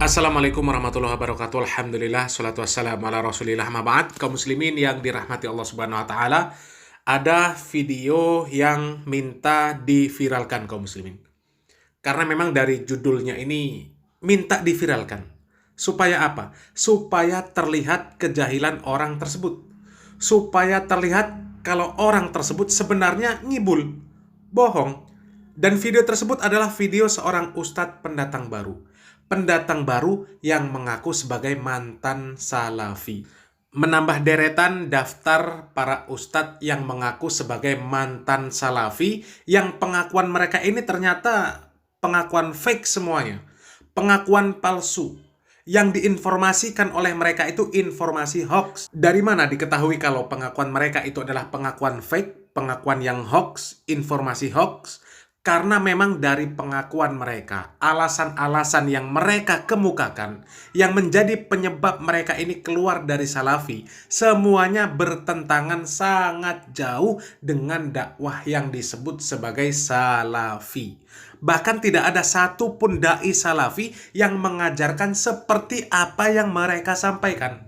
Assalamualaikum warahmatullahi wabarakatuh. Alhamdulillah, salatu wassalamu ala rasulillah, ma ba'd. Kaum muslimin yang dirahmati Allah subhanahu wa ta'ala, ada video yang minta diviralkan kaum muslimin. Karena memang dari judulnya ini minta diviralkan. Supaya apa? Supaya terlihat kejahilan orang tersebut. Supaya terlihat kalau orang tersebut sebenarnya ngibul, bohong. Dan video tersebut adalah video seorang ustadz pendatang baru. Pendatang baru yang mengaku sebagai mantan salafi. Menambah deretan daftar para ustadz yang mengaku sebagai mantan salafi, yang pengakuan mereka ini ternyata pengakuan fake semuanya. Pengakuan palsu. Yang diinformasikan oleh mereka itu informasi hoax. Dari mana diketahui kalau pengakuan mereka itu adalah pengakuan fake, pengakuan yang hoax, informasi hoax? Karena memang dari pengakuan mereka, alasan-alasan yang mereka kemukakan, yang menjadi penyebab mereka ini keluar dari salafi, semuanya bertentangan sangat jauh dengan dakwah yang disebut sebagai salafi. Bahkan tidak ada satupun dai salafi yang mengajarkan seperti apa yang mereka sampaikan.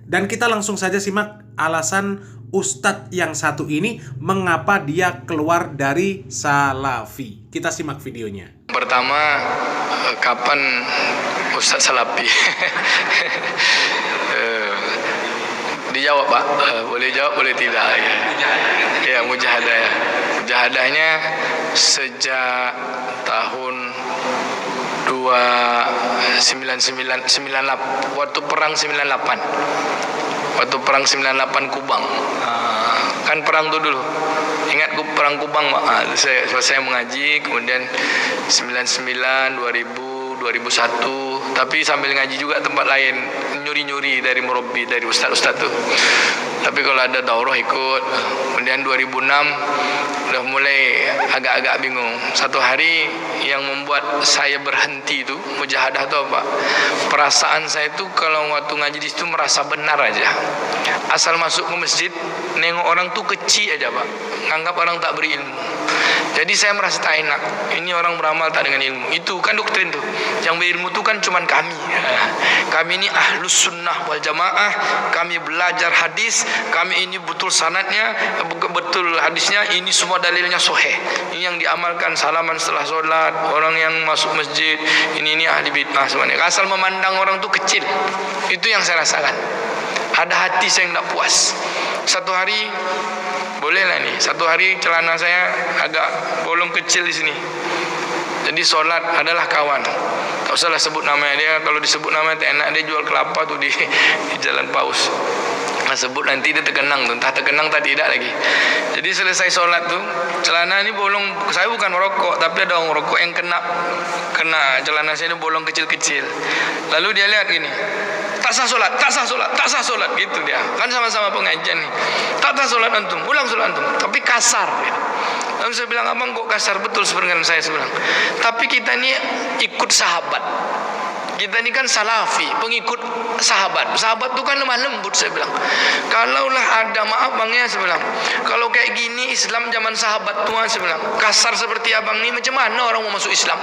Dan kita langsung saja simak alasan ustadz yang satu ini mengapa dia keluar dari salafi. Kita simak videonya. Pertama, kapan ustadz salafi? Dijawab Pak, boleh jawab boleh tidak ya. Mujahadah ya. Mujahadahnya sejak tahun 98, waktu perang 98. Waktu perang 98 Kubang. Kan perang itu dulu. Ingat perang Kubang, Pak. Saya selesai mengaji, kemudian 99, 2000, 2001, tapi sambil ngaji juga tempat lain, nyuri-nyuri dari murabbi, dari ustaz-ustaz tuh. Tapi kalau ada daurah ikut. Kemudian 2006 udah mulai agak-agak bingung. Satu hari yang membuat saya berhenti itu mujahadah itu apa? Perasaan saya itu kalau waktu ngaji di situ merasa benar aja. Asal masuk ke masjid, nengok orang tuh kecil aja, Pak. Nganggap orang tak berilmu. Jadi saya merasa tak enak. Ini orang beramal tak dengan ilmu. Itu kan doktrin tuh. Yang berilmu tuh kan cuman kami. Kami ini ahlus sunnah wal jamaah. Kami belajar hadis. Kami ini betul sanadnya, betul hadisnya. Ini semua dalilnya sahih. Ini yang diamalkan, salaman setelah sholat, orang yang masuk masjid. Ini ahli bid'ah semuanya. Asal memandang orang tuh kecil. Itu yang saya rasakan. Ada hati saya yang tak puas. Satu hari, bolehlah nih, satu hari celana saya agak bolong kecil di sini. Jadi sholat adalah kawan. Tak usahlah sebut namanya dia. Kalau disebut namanya tak enak, dia jual kelapa tuh di Jalan Paus. Nah, sebut nanti dia terkenang tuh, entah terkenang tak tidak lagi. Jadi selesai sholat tuh, celana ini bolong. Saya bukan merokok, tapi ada orang merokok yang kena celana saya ini bolong kecil-kecil. Lalu dia lihat gini, tak sah sholat, tak sah sholat, tak sah sholat, gitu dia. Kan sama-sama pengajian nih. Tak sah sholat antum, ulang sholat antum, tapi kasar. Gitu. Lalu saya bilang, abang kok kasar? Betul sebenarnya saya bilang. Tapi kita ini ikut sahabat. Kita ini kan salafi, pengikut sahabat. Sahabat itu kan lemah lembut, saya bilang. Kalaulah ada, maaf bang ya, saya bilang, kalau kayak gini Islam zaman sahabat tua, saya bilang, kasar seperti abang ini, macam mana orang mau masuk Islam?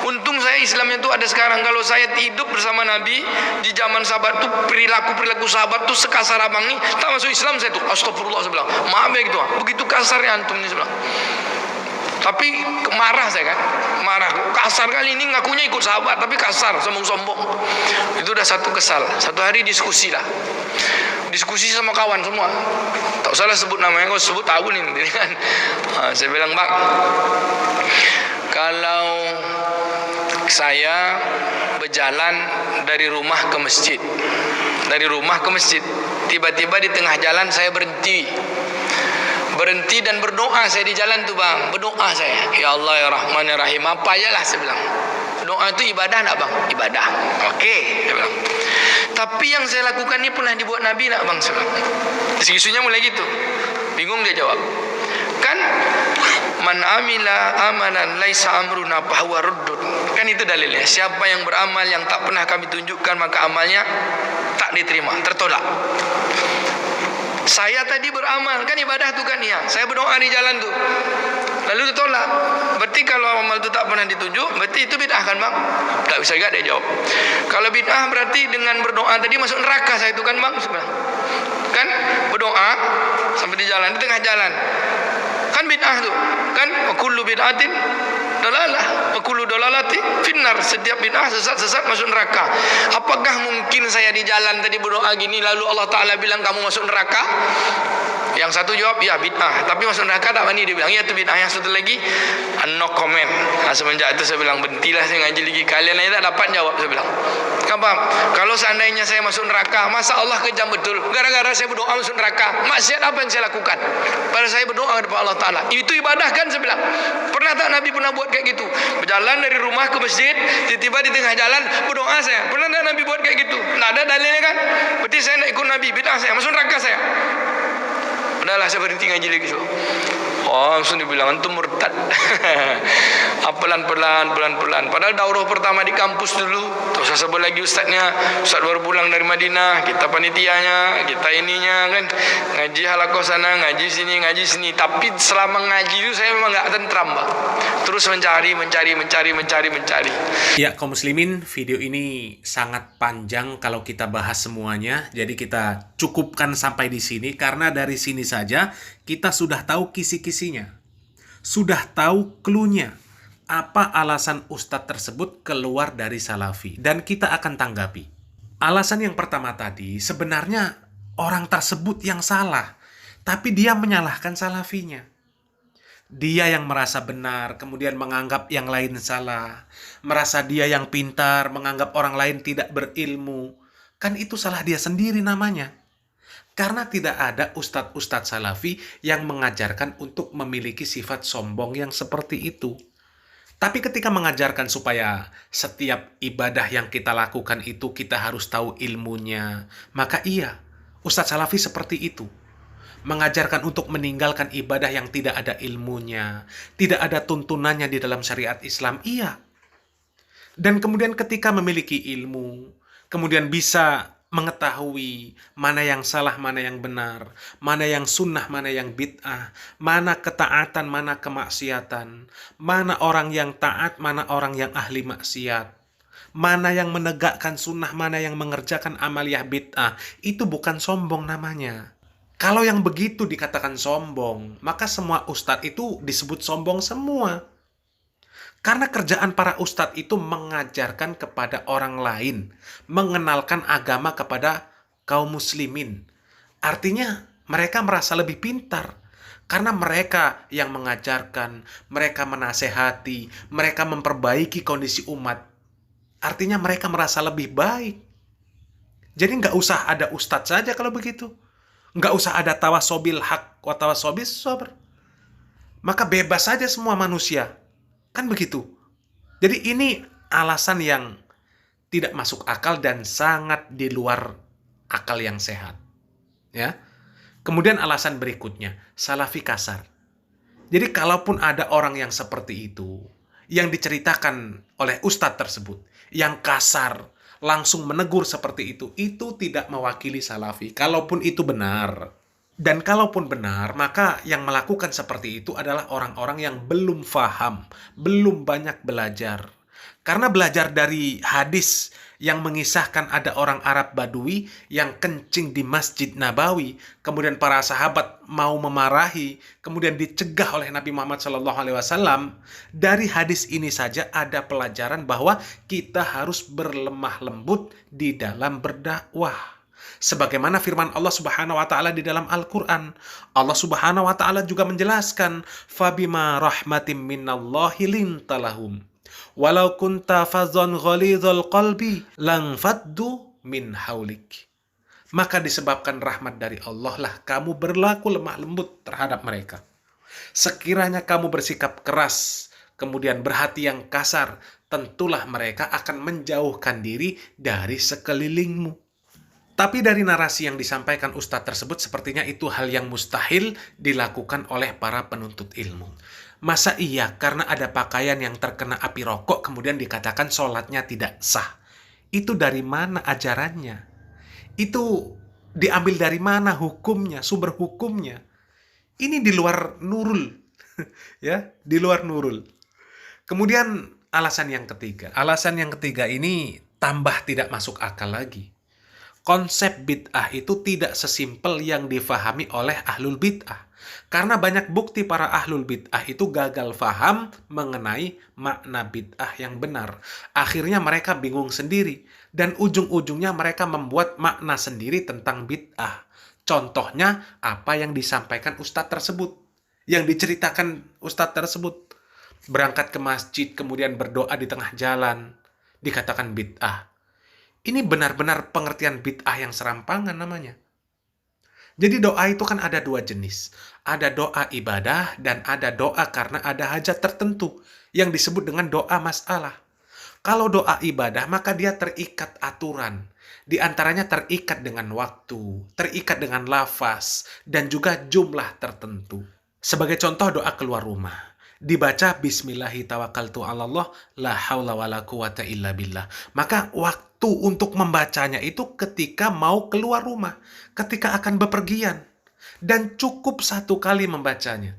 Untung saya Islamnya itu ada sekarang. Kalau saya hidup bersama Nabi di zaman sahabat itu, perilaku sahabat itu sekasar abang ini, tak masuk Islam saya tuh. Astagfirullah, saya bilang. Maaf ya gitu, begitu kasarnya antum ini, saya bilang. Tapi marah saya kan, marah, kasar kali ini, ngakunya ikut sahabat tapi kasar, sombong-sombong. Itu udah satu kesal. Satu hari diskusi lah, diskusi sama kawan semua, tak usahlah sebut namanya, kalau sebut tahu nih kan. Saya bilang, Pak, kalau saya berjalan dari rumah ke masjid, tiba-tiba di tengah jalan saya berhenti dan berdoa saya di jalan tuh bang, berdoa saya, ya Allah ya Rahman ya Rahim, apa aja lah saya bilang. Doa itu ibadah nak bang? Ibadah. Oke, saya bilang. Tapi yang saya lakukan ini pernah dibuat Nabi nak bang? Saya bilang. Isu-isunya mulai gitu. Bingung dia jawab. Kan man amila amalan laisa amruna fahuwa ruddun. Kan itu dalilnya. Siapa yang beramal yang tak pernah kami tunjukkan, maka amalnya tak diterima, tertolak. Saya tadi beramal, kan ibadah tuh kan ya. Saya berdoa di jalan tuh. Lalu ditolak. Berarti kalau amal itu tak pernah ditunjuk, berarti itu bid'ah kan bang? Tak bisa juga dia jawab. Kalau bid'ah berarti dengan berdoa tadi masuk neraka saya itu kan bang? Kan berdoa sampai di jalan, di tengah jalan. Kan bid'ah tu. Kan wa kullu bid'atin dalalah wa kullu dalalati finnar. Setiap bid'ah sesat masuk neraka. Apakah mungkin saya di jalan tadi berdoa gini lalu Allah Taala bilang kamu masuk neraka? Yang satu jawab ya bid'ah, tapi masuk neraka tak berani. Dia bilang ya itu bid'ah. Yang satu lagi no comment. Semenjak itu saya bilang berhentilah saya ngaji lagi. Kalian aja tak dapat jawab, saya bilang. Kan paham? Kalau seandainya saya masuk neraka, masa Allah kejam betul gara-gara saya berdoa masuk neraka? Maksiat apa yang saya lakukan? Pada saya berdoa kepada Allah Taala. Itu ibadah kan, saya bilang. Pernah tak Nabi pernah buat kayak gitu? Berjalan dari rumah ke masjid, tiba-tiba di tengah jalan berdoa saya. Pernah tak Nabi buat kayak gitu? Tak ada dalilnya kan? Berarti saya nak ikut Nabi, bid'ah saya, masuk neraka saya. Udahlah saya berhenti ngaji lagi so. Oh, langsung dibilang antum murtad. Pelan-pelan. Padahal daurah pertama di kampus dulu. Terus sebut lagi ustaznya, ustaz baru pulang dari Madinah, kita panitianya, kita ininya kan. Ngaji halakoh sana, ngaji sini. Tapi selama ngaji itu saya memang enggak tentram, Pak. Terus mencari. Ya, kaum muslimin, video ini sangat panjang kalau kita bahas semuanya. Jadi kita cukupkan sampai di sini karena dari sini saja kita sudah tahu kisi-kisinya. Sudah tahu clue-nya. Apa alasan ustadz tersebut keluar dari Salafi. Dan kita akan tanggapi. Alasan yang pertama tadi, sebenarnya orang tersebut yang salah. Tapi dia menyalahkan Salafinya. Dia yang merasa benar, kemudian menganggap yang lain salah. Merasa dia yang pintar, menganggap orang lain tidak berilmu. Kan itu salah dia sendiri namanya. Karena tidak ada ustadz-ustadz Salafi yang mengajarkan untuk memiliki sifat sombong yang seperti itu. Tapi ketika mengajarkan supaya setiap ibadah yang kita lakukan itu kita harus tahu ilmunya, maka iya, ustadz Salafi seperti itu. Mengajarkan untuk meninggalkan ibadah yang tidak ada ilmunya, tidak ada tuntunannya di dalam syariat Islam, iya. Dan kemudian ketika memiliki ilmu, kemudian bisa mengetahui mana yang salah, mana yang benar, mana yang sunnah, mana yang bid'ah, mana ketaatan, mana kemaksiatan, mana orang yang taat, mana orang yang ahli maksiat, mana yang menegakkan sunnah, mana yang mengerjakan amaliyah bid'ah. Itu bukan sombong namanya. Kalau yang begitu dikatakan sombong, maka semua ustadz itu disebut sombong semua. Karena kerjaan para ustadz itu mengajarkan kepada orang lain, mengenalkan agama kepada kaum muslimin. Artinya mereka merasa lebih pintar. Karena mereka yang mengajarkan, mereka menasehati, mereka memperbaiki kondisi umat. Artinya mereka merasa lebih baik. Jadi nggak usah ada ustadz saja kalau begitu. Nggak usah ada tawasobil haq wa tawasobil sabr. Maka bebas saja semua manusia. Kan begitu. Jadi ini alasan yang tidak masuk akal dan sangat di luar akal yang sehat. Ya. Kemudian alasan berikutnya, Salafi kasar. Jadi kalaupun ada orang yang seperti itu, yang diceritakan oleh ustadz tersebut, yang kasar, langsung menegur seperti itu tidak mewakili Salafi. Kalaupun itu benar. Dan kalaupun benar, maka yang melakukan seperti itu adalah orang-orang yang belum faham, belum banyak belajar. Karena belajar dari hadis yang mengisahkan ada orang Arab Badui yang kencing di Masjid Nabawi, kemudian para sahabat mau memarahi, kemudian dicegah oleh Nabi Muhammad SAW. Dari hadis ini saja ada pelajaran bahwa kita harus berlemah lembut di dalam berdakwah. Sebagaimana firman Allah Subhanahu wa taala di dalam Al-Qur'an. Allah Subhanahu wa taala juga menjelaskan, "Fabima rahmatim minallahi lintalahum. Walau kunta fadhan ghalidhal qalbi lang faddu min haulik." Maka disebabkan rahmat dari Allah lah kamu berlaku lemah lembut terhadap mereka. Sekiranya kamu bersikap keras, kemudian berhati yang kasar, tentulah mereka akan menjauhkan diri dari sekelilingmu. Tapi dari narasi yang disampaikan ustadz tersebut, sepertinya itu hal yang mustahil dilakukan oleh para penuntut ilmu. Masa iya karena ada pakaian yang terkena api rokok kemudian dikatakan sholatnya tidak sah? Itu dari mana ajarannya? Itu diambil dari mana hukumnya, sumber hukumnya? Ini di luar nurul. Ya, di luar Nurul. Kemudian alasan yang ketiga. Alasan yang ketiga ini tambah tidak masuk akal lagi. Konsep bid'ah itu tidak sesimpel yang difahami oleh ahlul bid'ah. Karena banyak bukti para ahlul bid'ah itu gagal faham mengenai makna bid'ah yang benar. Akhirnya mereka bingung sendiri. Dan ujung-ujungnya mereka membuat makna sendiri tentang bid'ah. Contohnya apa yang disampaikan ustadz tersebut. Yang diceritakan ustadz tersebut. Berangkat ke masjid kemudian berdoa di tengah jalan. Dikatakan bid'ah. Ini benar-benar pengertian bid'ah yang serampangan namanya. Jadi doa itu kan ada dua jenis. Ada doa ibadah dan ada doa karena ada hajat tertentu yang disebut dengan doa masalah. Kalau doa ibadah maka dia terikat aturan. Di antaranya terikat dengan waktu, terikat dengan lafaz, dan juga jumlah tertentu. Sebagai contoh doa keluar rumah. Dibaca Bismillahi tawakkaltu 'alallah la haula wala quwata illa billah. Maka waktu untuk membacanya itu ketika mau keluar rumah, ketika akan bepergian, dan cukup satu kali membacanya.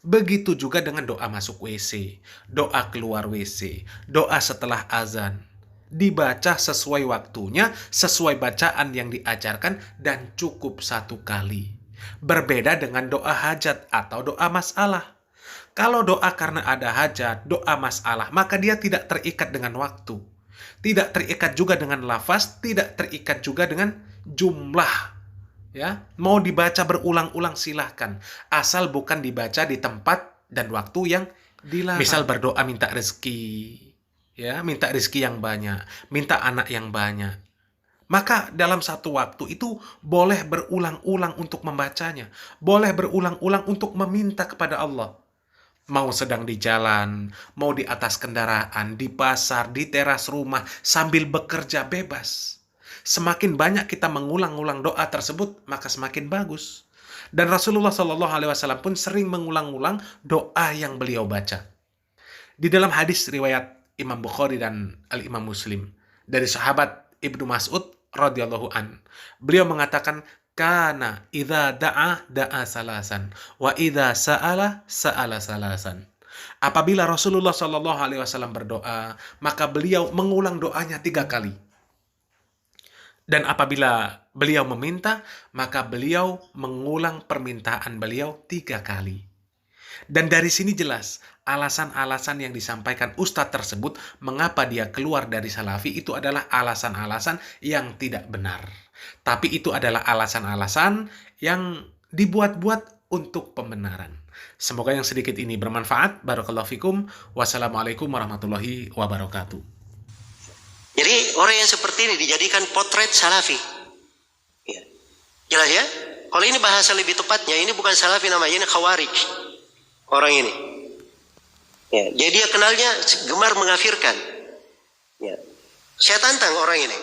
Begitu juga dengan doa masuk WC, doa keluar WC, doa setelah azan. Dibaca sesuai waktunya, sesuai bacaan yang diajarkan, dan cukup satu kali. Berbeda dengan doa hajat atau doa masalah. Kalau doa karena ada hajat, doa masalah, maka dia tidak terikat dengan waktu. Tidak terikat juga dengan lafaz, tidak terikat juga dengan jumlah. Ya, mau dibaca berulang-ulang silahkan. Asal bukan dibaca di tempat dan waktu yang dilarang. Misal berdoa minta rezeki. Ya, minta rezeki yang banyak. Minta anak yang banyak. Maka dalam satu waktu itu boleh berulang-ulang untuk membacanya. Boleh berulang-ulang untuk meminta kepada Allah. Mau sedang di jalan, mau di atas kendaraan, di pasar, di teras rumah, sambil bekerja bebas. Semakin banyak kita mengulang-ulang doa tersebut, maka semakin bagus. Dan Rasulullah SAW pun sering mengulang-ulang doa yang beliau baca. Di dalam hadis riwayat Imam Bukhari dan Al-Imam Muslim, dari sahabat Ibnu Mas'ud radhiyallahu an, beliau mengatakan, Kana idza da'a salasan wa idza sa'ala salasan. Apabila Rasulullah SAW berdoa, maka beliau mengulang doanya 3 kali. Dan apabila beliau meminta, maka beliau mengulang permintaan beliau 3 kali. Dan dari sini jelas alasan-alasan yang disampaikan ustadz tersebut mengapa dia keluar dari salafi itu adalah alasan-alasan yang tidak benar. Tapi itu adalah alasan-alasan yang dibuat-buat untuk pembenaran. Semoga yang sedikit ini bermanfaat. Barakallahu fikum. Wassalamualaikum warahmatullahi wabarakatuh. Jadi orang yang seperti ini dijadikan potret salafi. Ya. Jelas ya? Kalau ini bahasa lebih tepatnya, ini bukan salafi namanya, ini khawarij. Orang ini. Ya. Jadi dia kenalnya gemar mengafirkan. Ya. Saya tantang orang ini.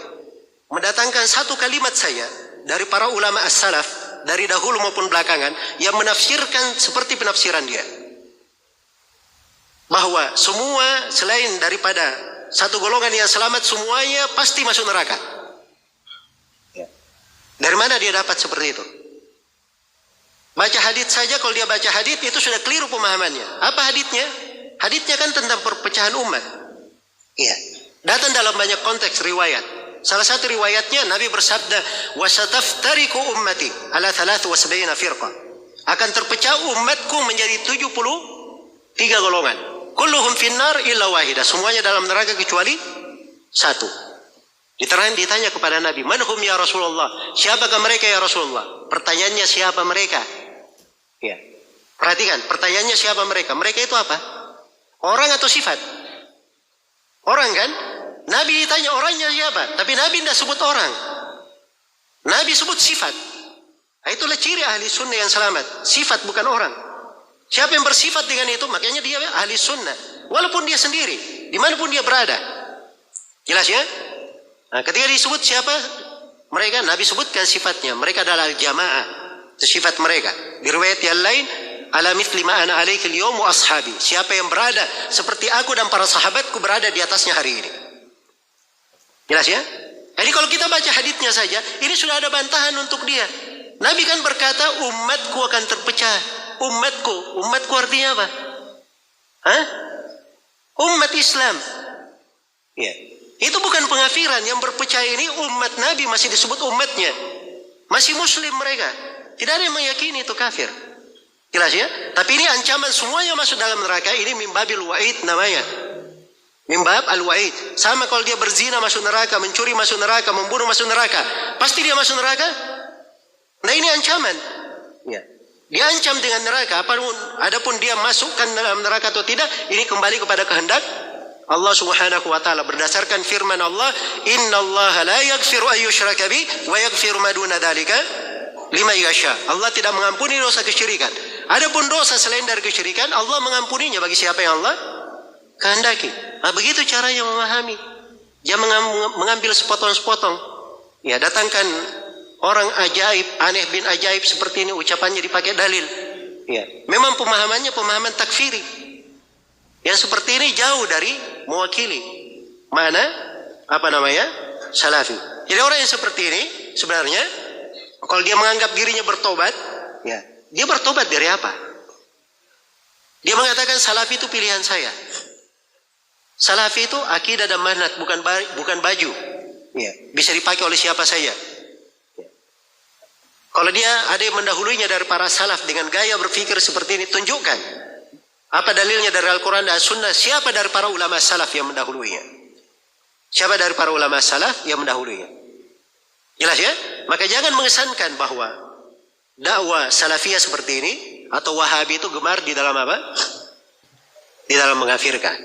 Mendatangkan satu kalimat saya dari para ulama as-salaf, dari dahulu maupun belakangan, yang menafsirkan seperti penafsiran dia. Bahwa semua selain daripada satu golongan yang selamat, semuanya pasti masuk neraka. Ya. Dari mana dia dapat seperti itu? Baca hadits saja, kalau dia baca hadits itu sudah keliru pemahamannya. Apa haditsnya? Haditsnya kan tentang perpecahan umat. Iya. Datang dalam banyak konteks riwayat. Salah satu riwayatnya Nabi bersabda, "Wasataftariqu ummati ala 73 firqah." Akan terpecah umatku menjadi 73 golongan. Kulluhum finnar illa wahidah. Semuanya dalam neraka kecuali satu. Ditanya kepada Nabi, "Man hum ya Rasulullah?" Siapakah mereka ya Rasulullah? Pertanyaannya siapa mereka? Ya. Perhatikan, pertanyaannya siapa mereka? Mereka itu apa? Orang atau sifat? Orang kan? Nabi ditanya orangnya siapa? Tapi Nabi tidak sebut orang. Nabi sebut sifat. Itulah ciri ahli sunnah yang selamat. Sifat bukan orang. Siapa yang bersifat dengan itu, makanya dia ahli sunnah. Walaupun dia sendiri, dimanapun dia berada. Jelas ya? Nah, ketika disebut siapa mereka, Nabi sebutkan sifatnya. Mereka adalah jamaah. Itu sifat mereka. Di riwayat yang lain, ala mithli ma ana alaika al-yawm wa ashabi. Siapa yang berada seperti aku dan para sahabatku berada di atasnya hari ini. Jelas ya? Jadi kalau kita baca haditsnya saja, ini sudah ada bantahan untuk dia. Nabi kan berkata, umatku akan terpecah umatku. Umatku artinya apa? Hah? Umat Islam. Ya. Itu bukan pengafiran. Yang berpercaya ini umat Nabi masih disebut umatnya. Masih muslim mereka. Tidak ada yang meyakini itu kafir. Jelas ya? Tapi ini ancaman semuanya masuk dalam neraka. Ini mimbabil wa'id namanya. Mimbab al-wa'id. Sama kalau dia berzina masuk neraka, mencuri masuk neraka, membunuh masuk neraka. Pasti dia masuk neraka? Nah ini ancaman. Ya. Dia ancam dengan neraka. Adapun dia masukkan dalam neraka atau tidak, ini kembali kepada kehendak Allah Subhanahu wa taala berdasarkan firman Allah, "Innallaha la yaghfiru an yushraka bi wa yaghfiru ma duna dzalika liman yasha." Allah tidak mengampuni dosa kesyirikan. Adapun dosa selain dari kesyirikan, Allah mengampuninya bagi siapa yang Allah kehendaki. Nah, begitu caranya memahami. Jangan mengambil sepotong-sepotong. Ya, datangkan orang ajaib, aneh bin ajaib seperti ini, ucapannya dipakai dalil. Ya, memang pemahamannya pemahaman takfiri. Yang seperti ini jauh dari mewakili mana salafi. Jadi orang yang seperti ini sebenarnya kalau dia menganggap dirinya bertobat, ya, dia bertobat dari apa? Dia mengatakan salafi itu pilihan saya. Salafi itu akidah dan manhaj, bukan baju. Ya, bisa dipakai oleh siapa saja. Ya. Kalau dia ada yang mendahulunya dari para salaf dengan gaya berpikir seperti ini, tunjukkan. Apa dalilnya dari Al-Quran dan Sunnah? Siapa dari para ulama salaf yang mendahulunya? Siapa dari para ulama salaf yang mendahulunya? Jelas ya? Maka jangan mengesankan bahwa dakwah salafiyah seperti ini atau wahabi itu gemar di dalam apa? Di dalam mengkafirkan.